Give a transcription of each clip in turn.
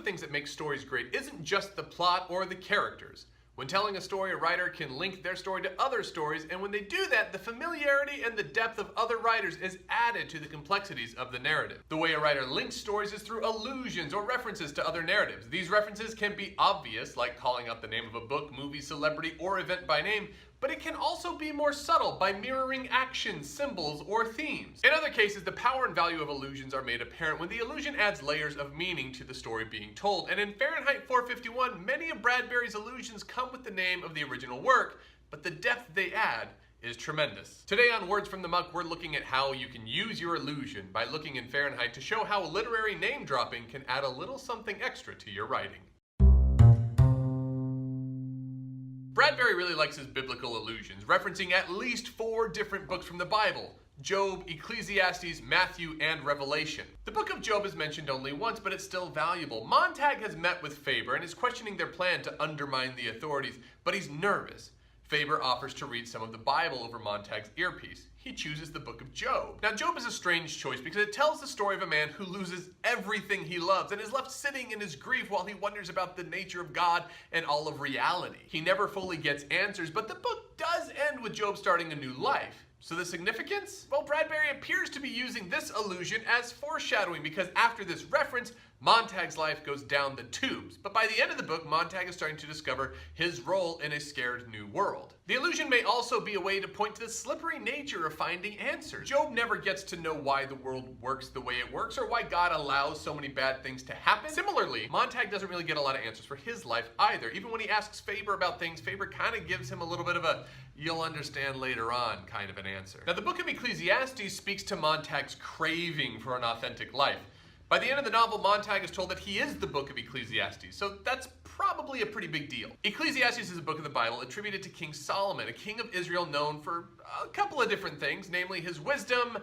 things that make stories great isn't just the plot or the characters. When telling a story, a writer can link their story to other stories, and when they do that, the familiarity and the depth of other writers is added to the complexities of the narrative. The way a writer links stories is through allusions or references to other narratives. These references can be obvious, like calling out the name of a book, movie, celebrity, or event by name, but it can also be more subtle by mirroring actions, symbols, or themes. In other cases, the power and value of allusions are made apparent when the allusion adds layers of meaning to the story being told. And in Fahrenheit 451, many of Bradbury's allusions come with the name of the original work, but the depth they add is tremendous. Today on Words from the Muck, we're looking at how you can use your allusion by looking in Fahrenheit to show how literary name dropping can add a little something extra to your writing. Bradbury really likes his biblical allusions, referencing at least 4 different books from the Bible: Job, Ecclesiastes, Matthew, and Revelation. The book of Job is mentioned only once, but it's still valuable. Montag has met with Faber and is questioning their plan to undermine the authorities, but he's nervous. Faber offers to read some of the Bible over Montag's earpiece. He chooses the book of Job. Now, Job is a strange choice because it tells the story of a man who loses everything he loves and is left sitting in his grief while he wonders about the nature of God and all of reality. He never fully gets answers, but the book does end with Job starting a new life. So the significance? Well, Bradbury appears to be using this allusion as foreshadowing because after this reference, Montag's life goes down the tubes. But by the end of the book, Montag is starting to discover his role in a scared new world. The allusion may also be a way to point to the slippery nature of finding answers. Job never gets to know why the world works the way it works or why God allows so many bad things to happen. Similarly, Montag doesn't really get a lot of answers for his life either. Even when he asks Faber about things, Faber kind of gives him a little bit of a "you'll understand later on" kind of an answer. Now, the book of Ecclesiastes speaks to Montag's craving for an authentic life. By the end of the novel, Montag is told that he is the book of Ecclesiastes, so that's probably a pretty big deal. Ecclesiastes is a book of the Bible attributed to King Solomon, a king of Israel known for a couple of different things, namely his wisdom,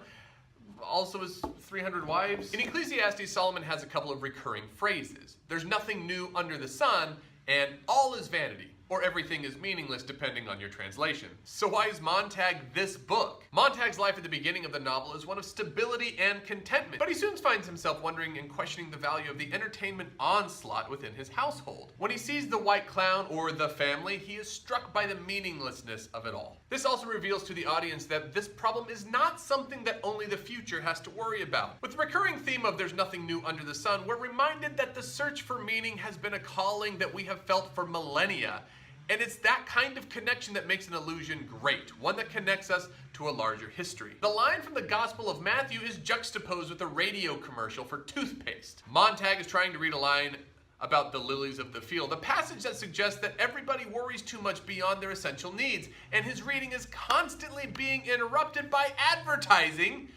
also his 300 wives. In Ecclesiastes, Solomon has a couple of recurring phrases. There's nothing new under the sun, and all is vanity. Or everything is meaningless depending on your translation. So why is Montag this book? Montag's life at the beginning of the novel is one of stability and contentment, but he soon finds himself wondering and questioning the value of the entertainment onslaught within his household. When he sees the white clown or the family, he is struck by the meaninglessness of it all. This also reveals to the audience that this problem is not something that only the future has to worry about. With the recurring theme of there's nothing new under the sun, we're reminded that the search for meaning has been a calling that we have felt for millennia. And it's that kind of connection that makes an allusion great, one that connects us to a larger history. The line from the Gospel of Matthew is juxtaposed with a radio commercial for toothpaste. Montag is trying to read a line about the lilies of the field, a passage that suggests that everybody worries too much beyond their essential needs, and his reading is constantly being interrupted by advertising,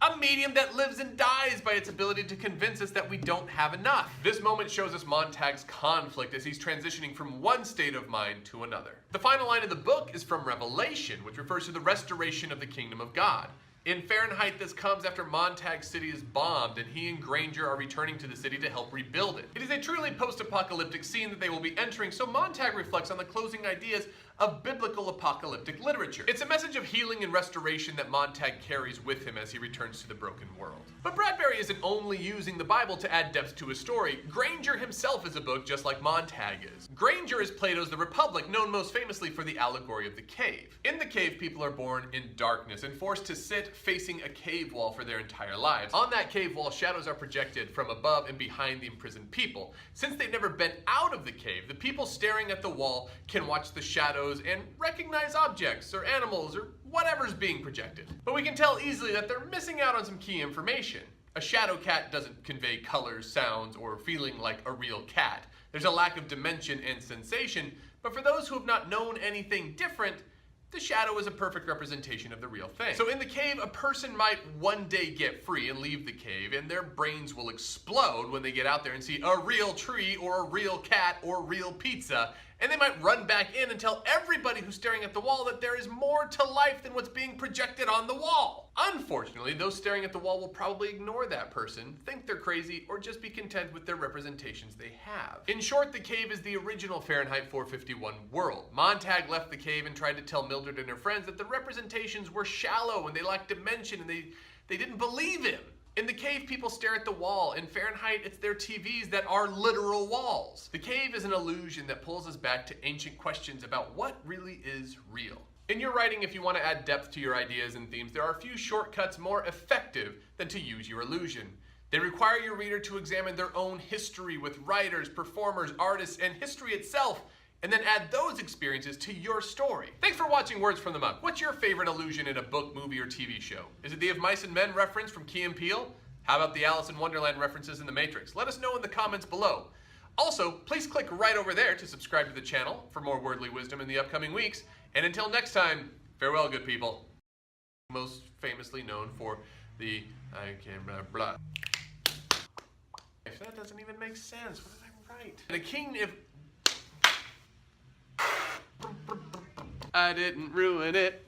a medium that lives and dies by its ability to convince us that we don't have enough. This moment shows us Montag's conflict as he's transitioning from one state of mind to another. The final line of the book is from Revelation, which refers to the restoration of the kingdom of God. In Fahrenheit, this comes after Montag's city is bombed and he and Granger are returning to the city to help rebuild it. It is a truly post-apocalyptic scene that they will be entering, so Montag reflects on the closing ideas of biblical apocalyptic literature. It's a message of healing and restoration that Montag carries with him as he returns to the broken world. But Bradbury isn't only using the Bible to add depth to his story. Granger himself is a book just like Montag is. Granger is Plato's The Republic, known most famously for the allegory of the cave. In the cave, people are born in darkness and forced to sit facing a cave wall for their entire lives. On that cave wall, shadows are projected from above and behind the imprisoned people. Since they've never been out of the cave, the people staring at the wall can watch the shadows and recognize objects or animals or whatever's being projected. But we can tell easily that they're missing out on some key information. A shadow cat doesn't convey colors, sounds, or feeling like a real cat. There's a lack of dimension and sensation, but for those who have not known anything different, the shadow is a perfect representation of the real thing. So in the cave, a person might one day get free and leave the cave, and their brains will explode when they get out there and see a real tree or a real cat or real pizza, and they might run back in and tell everybody who's staring at the wall that there is more to life than what's being projected on the wall. Unfortunately, those staring at the wall will probably ignore that person, think they're crazy, or just be content with their representations they have. In short, the cave is the original Fahrenheit 451 world. Montag left the cave and tried to tell Mildred and her friends that the representations were shallow and they lacked dimension and they didn't believe him. In the cave, people stare at the wall. In Fahrenheit, it's their TVs that are literal walls. The cave is an illusion that pulls us back to ancient questions about what really is real. In your writing, if you want to add depth to your ideas and themes, there are a few shortcuts more effective than to use your illusion. They require your reader to examine their own history with writers, performers, artists, and history itself, and then add those experiences to your story. Thanks for watching Words from the Muck. What's your favorite illusion in a book, movie, or TV show? Is it the Of Mice and Men reference from Key and Peele? How about the Alice in Wonderland references in The Matrix? Let us know in the comments below. Also, please click right over there to subscribe to the channel for more wordly wisdom in the upcoming weeks. And until next time, farewell, good people. Most famously known for the blah. That doesn't even make sense. What did I write? The king if I didn't ruin it.